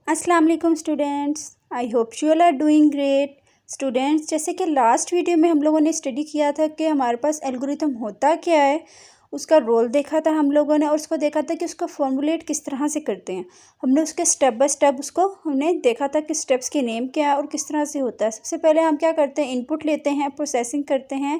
अस्सलाम वालेकुम students. I hope you all are doing great. Students, जैसे कि लास्ट वीडियो में हम लोगों ने स्टडी किया था कि हमारे पास एल्गोरिथम होता क्या है, उसका रोल देखा था हम लोगों ने और उसको देखा था कि उसको फॉर्मुलेट किस तरह से करते हैं। हमने उसके स्टेप बाय स्टेप उसको हमने देखा था कि स्टेप्स के नेम क्या है और किस तरह से होता है। सबसे पहले हम क्या करते हैं, इनपुट लेते हैं, प्रोसेसिंग करते हैं।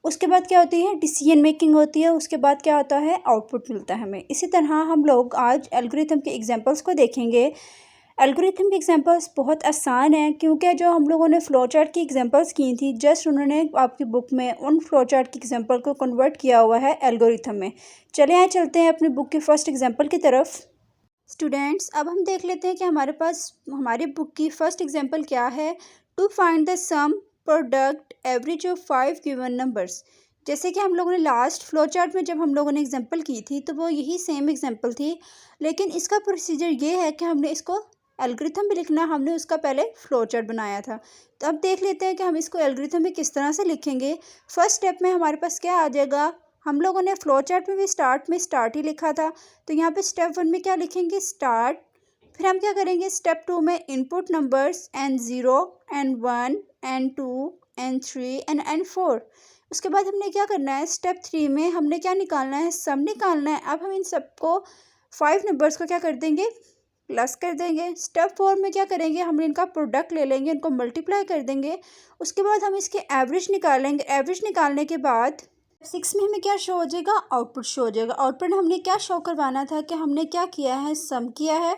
उसके बाद क्या होती है, डिसीजन मेकिंग होती है। उसके बाद क्या होता है, आउटपुट मिलता है हमें। इसी तरह हम लोग आज एल्गोरिथम के एग्जांपल्स को देखेंगे। एल्गोरिथम के एग्जांपल्स बहुत आसान हैं क्योंकि जो हम लोगों ने फ़्लो चार्ट की एग्जांपल्स की थी, जस्ट उन्होंने आपकी बुक में उन फ़्लो चार्ट की एग्जांपल को कन्वर्ट किया हुआ है एल्गोरिथम में। चले आए चलते हैं अपनी बुक की फ़र्स्ट एग्जांपल की तरफ। स्टूडेंट्स, अब हम देख लेते हैं कि हमारे पास हमारी बुक की फ़र्स्ट एग्जांपल क्या है। To find the sum product average of 5 given numbers. जैसे कि हम लोगों ने लास्ट फ़्लो चार्ट में जब हम लोगों ने एग्जांपल की थी तो वो यही सेम एग्जांपल थी, लेकिन इसका प्रोसीजर ये है कि हमने इसको एल्गोरिथम भी लिखना, हमने उसका पहले फ्लो चार्ट बनाया था। तो अब देख लेते हैं कि हम इसको एल्गोरिथम में किस तरह से लिखेंगे। फर्स्ट स्टेप में हमारे पास क्या आ जाएगा, हम लोगों ने फ्लो चार्ट में भी स्टार्ट ही लिखा था, तो यहाँ पे स्टेप 1 में क्या लिखेंगे, स्टार्ट। फिर हम क्या करेंगे, स्टेप 2 में input numbers N0 N1 N2 N3 N4। उसके बाद हमने क्या करना है, स्टेप 3 में हमने क्या निकालना है, सम निकालना है। अब हम इन सबको 5 नंबर्स को क्या कर देंगे, प्लस कर देंगे। स्टेप 4 में क्या करेंगे, हम इनका प्रोडक्ट ले लेंगे, इनको मल्टीप्लाई कर देंगे। उसके बाद हम इसके एवरेज निकालेंगे। एवरेज निकालने के बाद 6 में हमें क्या शो हो जाएगा, आउटपुट शो हो जाएगा। आउटपुट हमने क्या शो करवाना था कि हमने क्या किया है, सम किया है,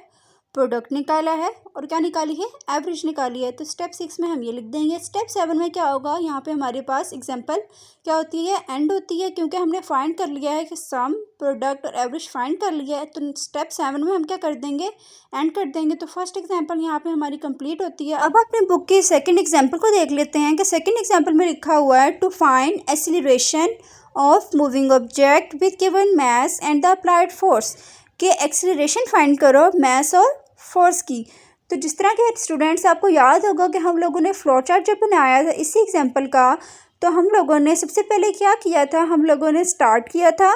प्रोडक्ट निकाला है और क्या निकाली है, एवरेज निकाली है। तो स्टेप 6 में हम ये लिख देंगे। स्टेप 7 में क्या होगा, यहाँ पे हमारे पास एग्जांपल क्या होती है, एंड होती है, क्योंकि हमने फाइंड कर लिया है कि सम, प्रोडक्ट और एवरेज फाइंड कर लिया है। तो स्टेप 7 में हम क्या कर देंगे, एंड कर देंगे। तो फर्स्ट एग्जाम्पल यहाँ पे हमारी कंप्लीट होती है। अब अपने बुक की सेकेंड एग्जाम्पल को देख लेते हैं कि सेकेंड एग्जाम्पल में लिखा हुआ है, to find acceleration of moving object with given mass and the applied force. कि एक्सीलरेशन फाइंड करो मास और फोर्स की। तो जिस तरह के स्टूडेंट्स, आपको याद होगा कि हम लोगों ने फ्लो चार्ट जब बनाया था इसी एग्जांपल का, तो हम लोगों ने सबसे पहले क्या किया था, हम लोगों ने स्टार्ट किया था,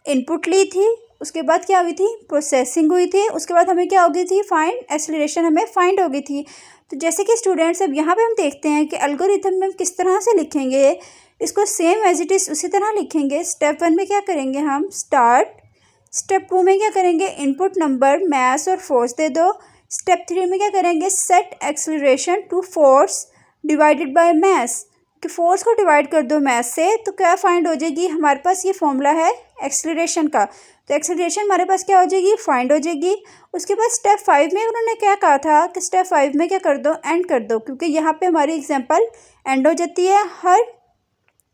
इनपुट ली थी, उसके बाद क्या हुई थी, प्रोसेसिंग हुई थी, उसके बाद हमें क्या हो गई थी, फाइंड एक्सीलरेशन हमें फाइंड हो गई थी। तो जैसे कि स्टूडेंट्स, अब यहाँ पे हम देखते हैं कि एल्गोरिथम में हम किस तरह से लिखेंगे, इसको सेम एज इट इज़ उसी तरह लिखेंगे। स्टेप 1 में क्या करेंगे, हम स्टार्ट। स्टेप 2 में क्या करेंगे, इनपुट नंबर, मास और फोर्स दे दो। स्टेप 3 में क्या करेंगे, set acceleration to force divided by mass. कि फोर्स को डिवाइड कर दो मास से, तो क्या फाइंड हो जाएगी, हमारे पास ये फॉर्मूला है एक्सीलरेशन का। तो एक्सीलरेशन हमारे पास क्या हो जाएगी, फाइंड हो जाएगी। उसके बाद स्टेप 5 में उन्होंने क्या कहा था कि स्टेप 5 में क्या कर दो, एंड कर दो, क्योंकि यहाँ पे हमारी एग्जाम्पल एंड हो जाती है। हर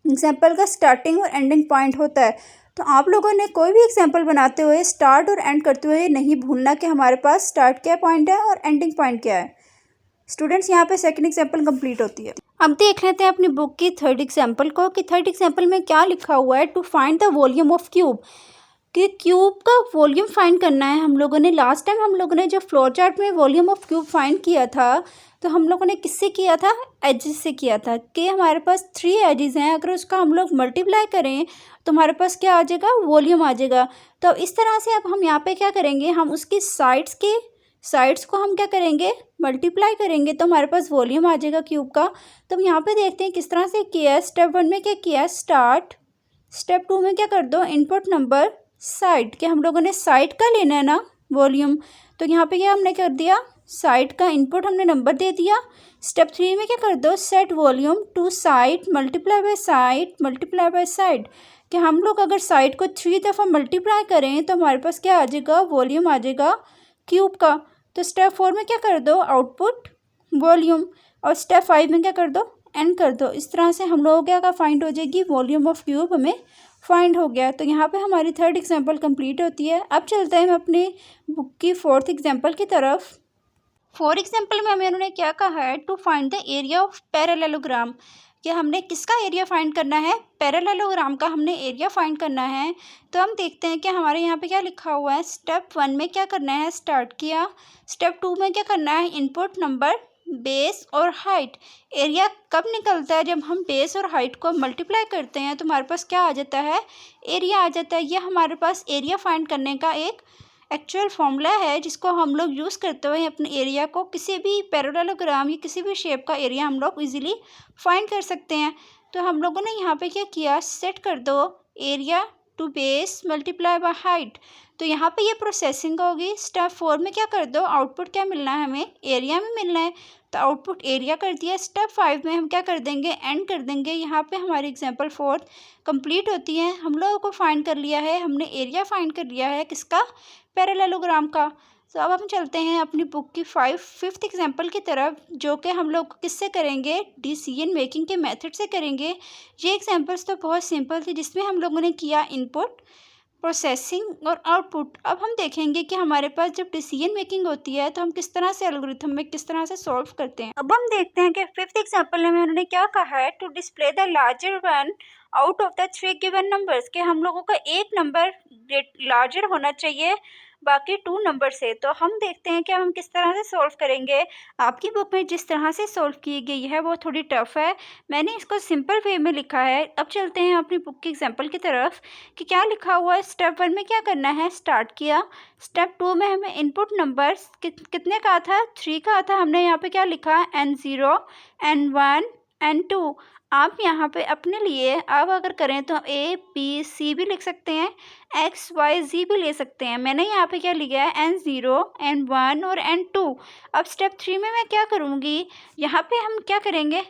एग्जाम्पल का स्टार्टिंग और एंडिंग पॉइंट होता है। तो आप लोगों ने कोई भी एग्जाम्पल बनाते हुए स्टार्ट और एंड करते हुए नहीं भूलना कि हमारे पास स्टार्ट क्या पॉइंट है और एंडिंग पॉइंट क्या है। स्टूडेंट्स, यहाँ पे सेकंड एग्जाम्पल कंप्लीट होती है। अब देख लेते हैं अपनी बुक की थर्ड एग्जाम्पल को कि थर्ड एग्जाम्पल में क्या लिखा हुआ है, to find the volume of cube. कि क्यूब का वॉल्यूम फाइंड करना है हम लोगों ने। लास्ट टाइम हम लोगों ने जब फ्लो चार्ट में वॉल्यूम ऑफ क्यूब फाइंड किया था, तो हम लोगों ने किससे किया था, एजेस से किया था। कि हमारे पास 3 एजेस हैं, अगर उसका हम लोग मल्टीप्लाई करें तो हमारे पास क्या आ जाएगा, वॉल्यूम आ जाएगा। तो इस तरह से अब हम यहाँ पे क्या करेंगे, हम उसकी साइड्स को हम क्या करेंगे, मल्टीप्लाई करेंगे, तो हमारे पास वॉल्यूम आ जाएगा क्यूब का। तो यहाँ पे देखते हैं किस तरह से किया है। स्टेप 1 में क्या किया, स्टार्ट। स्टेप 2 में क्या कर दो, इनपुट नंबर, साइड। के हम लोगों ने साइड का लेना है ना वॉल्यूम, तो यहाँ पे क्या हमने कर दिया, साइड का इनपुट हमने नंबर दे दिया। स्टेप 3 में क्या कर दो, set volume to side multiply by side multiply by side. कि हम लोग अगर साइड को 3 दफ़ा मल्टीप्लाई करें तो हमारे पास क्या आ जाएगा, वॉल्यूम आ जाएगा क्यूब का। तो स्टेप 4 में क्या कर दो, आउटपुट वॉल्यूम। और स्टेप 5 में क्या कर दो, एंड कर दो। इस तरह से हम लोगों क्या फाइंड हो जाएगी, वॉल्यूम ऑफ क्यूब हमें फाइंड हो गया। तो यहाँ पे हमारी थर्ड एग्जांपल कंप्लीट होती है। अब चलते हैं हम अपने बुक की फोर्थ एग्जांपल की तरफ। फोर्थ एग्जांपल में हमें उन्होंने क्या कहा है, to find the area of parallelogram. कि हमने किसका एरिया फाइंड करना है, पैरेललोग्राम का हमने एरिया फाइंड करना है। तो हम देखते हैं कि हमारे यहाँ पे क्या लिखा हुआ है। स्टेप 1 में क्या करना है, स्टार्ट किया। स्टेप 2 में क्या करना है, इनपुट नंबर, बेस और हाइट। एरिया कब निकलता है, जब हम बेस और हाइट को मल्टीप्लाई करते हैं तो हमारे पास क्या आ जाता है, एरिया आ जाता है। ये हमारे पास एरिया फाइंड करने का एक एक्चुअल फॉर्मूला है जिसको हम लोग यूज़ करते हुए अपने एरिया को किसी भी पैरेललोग्राम या किसी भी शेप का एरिया हम लोग इजीली फाइंड कर सकते हैं। तो हम लोगों ने यहाँ पे क्या किया, सेट कर दो area to base multiply by height. तो यहाँ पे ये प्रोसेसिंग होगी। स्टेप 4 में क्या कर दो, आउटपुट क्या मिलना है, हमें एरिया में मिलना है, तो आउटपुट एरिया कर दिया। स्टेप 5 में हम क्या कर देंगे, एंड कर देंगे। यहाँ पे हमारी एग्जांपल 4 कंप्लीट होती है। हम लोगों को फाइंड कर लिया है, हमने एरिया फाइंड कर लिया है किसका, पैरेललोग्राम का। तो अब हम चलते हैं अपनी बुक की फिफ्थ एग्जांपल की तरफ, जो कि हम लोग किससे करेंगे, डिसीजन मेकिंग के मेथड से करेंगे। ये एग्जांपल्स तो बहुत सिंपल थी, जिसमें हम लोगों ने किया इनपुट, प्रोसेसिंग और आउटपुट। अब हम देखेंगे कि हमारे पास जब डिसीजन मेकिंग होती है तो हम किस तरह से एल्गोरिथम में किस तरह से सॉल्व करते हैं। अब हम देखते हैं कि फिफ्थ एग्जांपल में उन्होंने क्या कहा है, to display the larger one out of the 3 given numbers, के हम लोगों का एक नंबर लार्जर होना चाहिए बाकी 2 नंबर से। तो हम देखते हैं कि हम किस तरह से सॉल्व करेंगे। आपकी बुक में जिस तरह से सॉल्व की गई है वो थोड़ी टफ है, मैंने इसको सिंपल वे में लिखा है। अब चलते हैं अपनी बुक की एग्जांपल की तरफ कि क्या लिखा हुआ है। स्टेप 1 में क्या करना है, स्टार्ट किया। स्टेप 2 में हमें इनपुट नंबर्स कितने का था, 3 का था। हमने यहाँ पे क्या लिखा, N0 N1 N2। आप यहाँ पे अपने लिए अब अगर करें तो A B C भी लिख सकते हैं, X Y Z भी ले सकते हैं। मैंने यहाँ पे क्या लिखा है, N0 N1 और N2। अब स्टेप 3 में मैं क्या करूँगी, यहाँ पे हम क्या करेंगे,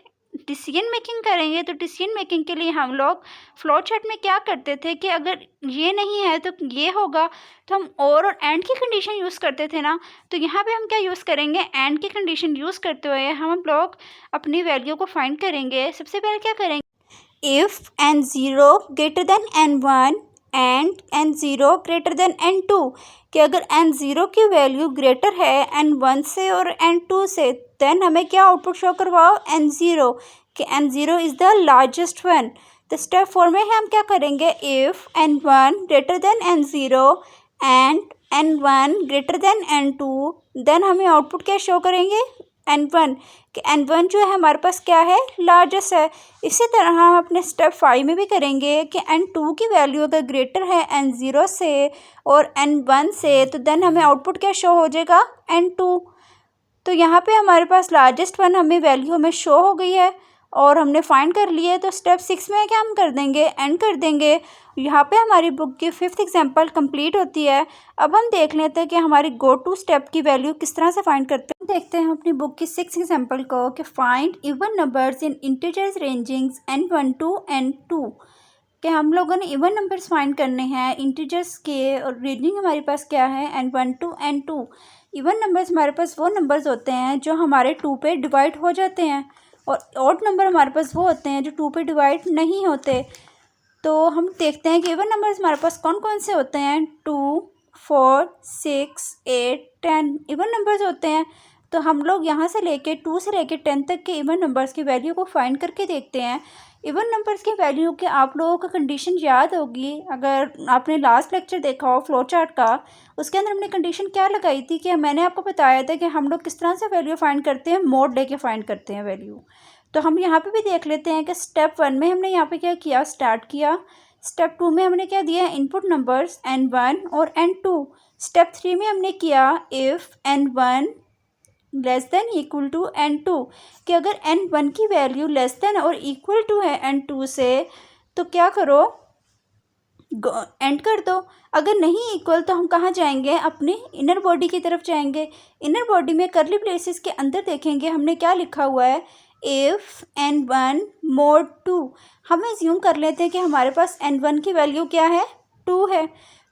डिसीजन मेकिंग करेंगे। तो डिसीजन मेकिंग के लिए हम लोग फ्लो चार्ट में क्या करते थे कि अगर ये नहीं है तो ये होगा, तो हम और एंड की कंडीशन यूज़ करते थे ना। तो यहाँ पे हम क्या यूज़ करेंगे, एंड की कंडीशन यूज़ करते हुए हम लोग अपनी वैल्यू को फाइंड करेंगे। सबसे पहले क्या करेंगे, if N0 greater than N1 and N0 greater than N2, कि अगर N0 की वैल्यू ग्रेटर है N1 से और N2 से, देन हमें क्या आउटपुट शो करवाओ, N0, कि N0 is the largest one. तो स्टेप 4 में हम क्या करेंगे, if N1 greater than N0 and N1 greater than N2, then हमें आउटपुट क्या शो करेंगे, N1, कि N1 जो है हमारे पास क्या है, लार्जेस्ट है। इसी तरह हम अपने स्टेप 5 में भी करेंगे कि N2 की वैल्यू अगर ग्रेटर है N0 से और N1 से, तो देन हमें आउटपुट क्या शो हो जाएगा, N2। तो यहाँ पे हमारे पास लार्जेस्ट वन हमें वैल्यू हमें शो हो गई है और हमने फाइंड कर लिए। तो स्टेप 6 में क्या हम कर देंगे, एंड कर देंगे। यहाँ पे हमारी बुक की फिफ्थ एग्जांपल कंप्लीट होती है। अब हम देख लेते हैं कि हमारी गो टू स्टेप की वैल्यू किस तरह से फाइंड करते हैं। देखते हैं अपनी बुक की सिक्स एग्जांपल को, कि find even numbers in integers ranging N1 to N2, कि हम लोगों ने इवन नंबर्स फाइंड करने हैं इंटीजर्स के, और रेंजिंग हमारे पास क्या है, N1 to N2। Even numbers हमारे पास वो नंबर्स होते हैं जो हमारे 2 पे डिवाइड हो जाते हैं, और ऑड नंबर हमारे पास वो होते हैं जो 2 पे डिवाइड नहीं होते। तो हम देखते हैं कि इवन नंबर्स हमारे पास कौन कौन से होते हैं, 2 4 6 8 10 इवन नंबर्स होते हैं। तो हम लोग यहाँ से लेके 2 से लेके 10 तक के इवन नंबर्स की वैल्यू को फाइंड करके देखते हैं। इवन नंबर्स की वैल्यू के आप लोगों को कंडीशन याद होगी, अगर आपने लास्ट लेक्चर देखा हो फ्लो चार्ट का, उसके अंदर हमने कंडीशन क्या लगाई थी, कि मैंने आपको बताया था कि हम लोग किस तरह से वैल्यू फाइंड करते हैं, मोड लेके फाइंड करते हैं वैल्यू। तो हम यहाँ पे भी देख लेते हैं कि स्टेप 1 में हमने यहाँ पे क्या किया, स्टार्ट किया। स्टेप 2 में हमने क्या दिया, इनपुट नंबर्स N1 और N2। स्टेप 3 में हमने किया if N1 less than equal to N2, कि अगर N1 की वैल्यू लेस देन और इक्वल टू है N2 से, तो क्या करो, एंड कर दो। अगर नहीं इक्वल तो हम कहाँ जाएंगे, अपने इनर बॉडी की तरफ जाएंगे। इनर बॉडी में करली ब्रेसेस के अंदर देखेंगे हमने क्या लिखा हुआ है, इफ़ N1 mod 2। हम एज्यूम कर लेते हैं कि हमारे पास N1 की वैल्यू क्या है, 2 है।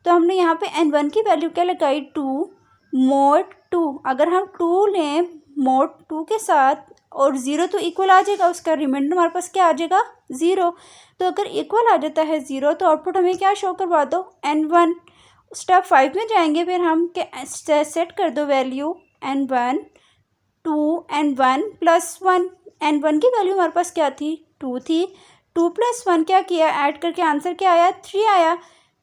तो हमने यहाँ पे N1 की वैल्यू क्या लगाई, 2 mod 2। अगर हम 2 लें mod 2 के साथ और 0 तो इक्वल आ जाएगा, उसका रिमाइंडर हमारे पास क्या आ जाएगा, 0। तो अगर इक्वल आ जाता है 0 तो आउटपुट हमें क्या शो करवा दो, N1। स्टेप 5 में जाएंगे, फिर हम सेट कर दो value N1 2 N1 plus 1। N1 की वैल्यू हमारे पास क्या थी, 2 थी। 2 प्लस 1 क्या किया, ऐड करके आंसर क्या आया, 3 आया।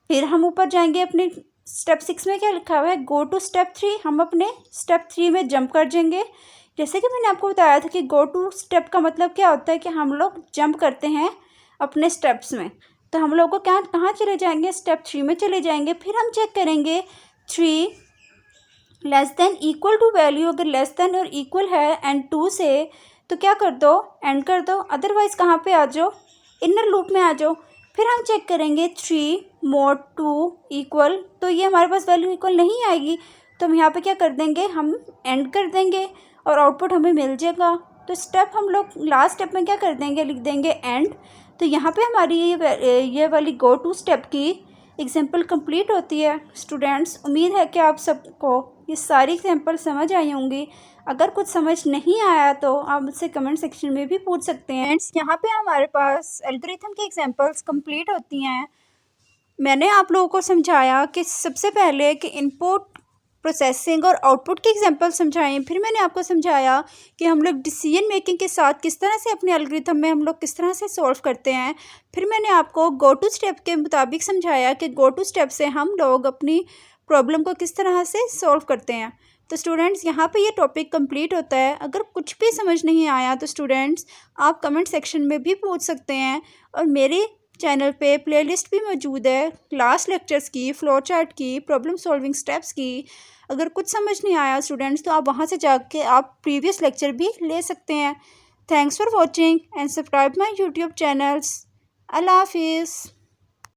फिर हम ऊपर जाएंगे, अपने स्टेप 6 में क्या लिखा हुआ है, गो टू स्टेप 3। हम अपने स्टेप 3 में जंप कर जाएंगे। जैसे कि मैंने आपको बताया था कि गो टू स्टेप का मतलब क्या होता है, कि हम लोग जंप करते हैं अपने स्टेप्स में। तो हम लोग को क्या, कहाँ चले जाएंगे, स्टेप 3 में चले जाएंगे। फिर हम चेक करेंगे 3 less than equal to value अगर लेस देन और इक्वल है एंड 2 से तो क्या कर दो, एंड कर दो। अदरवाइज़ कहाँ पे आ जाओ, इनर लूप में आ जाओ। फिर हम चेक करेंगे 3 mod 2 इक्वल, तो ये हमारे पास वैल्यू इक्वल नहीं आएगी, तो हम यहाँ पे क्या कर देंगे, हम एंड कर देंगे और आउटपुट हमें मिल जाएगा। तो स्टेप हम लोग लास्ट स्टेप में क्या कर देंगे, लिख देंगे एंड। तो यहाँ पे हमारी ये वाली गो टू स्टेप की एग्जाम्पल कंप्लीट होती है। स्टूडेंट्स, उम्मीद है कि आप सबको ये सारी एग्जाम्पल समझ आई होंगी। अगर कुछ समझ नहीं आया तो आप मुझसे कमेंट सेक्शन में भी पूछ सकते हैं। फ्रेंड्स, यहाँ पे हमारे पास एल्गोरिथम की एग्जाम्पल्स कंप्लीट होती हैं। मैंने आप लोगों को समझाया कि सबसे पहले कि इनपुट, प्रोसेसिंग और आउटपुट की एग्जांपल समझाएं। फिर मैंने आपको समझाया कि हम लोग डिसीजन मेकिंग के साथ किस तरह से अपने एल्गोरिथम में हम लोग किस तरह से सॉल्व करते हैं। फिर मैंने आपको गो टू स्टेप के मुताबिक समझाया कि गो टू स्टेप से हम लोग अपनी प्रॉब्लम को किस तरह से सॉल्व करते हैं। तो स्टूडेंट्स, यहाँ पे ये टॉपिक कंप्लीट होता है। अगर कुछ भी समझ नहीं आया तो स्टूडेंट्स आप कमेंट सेक्शन में भी पूछ सकते हैं। और मेरे चैनल पे प्लेलिस्ट भी मौजूद है क्लास लेक्चर्स की, फ्लो चार्ट की, प्रॉब्लम सॉल्विंग स्टेप्स की। अगर कुछ समझ नहीं आया स्टूडेंट्स तो आप वहाँ से जाके आप प्रीवियस लेक्चर भी ले सकते हैं। Thanks for watching and subscribe my YouTube channels. अल्लाह हाफिज़।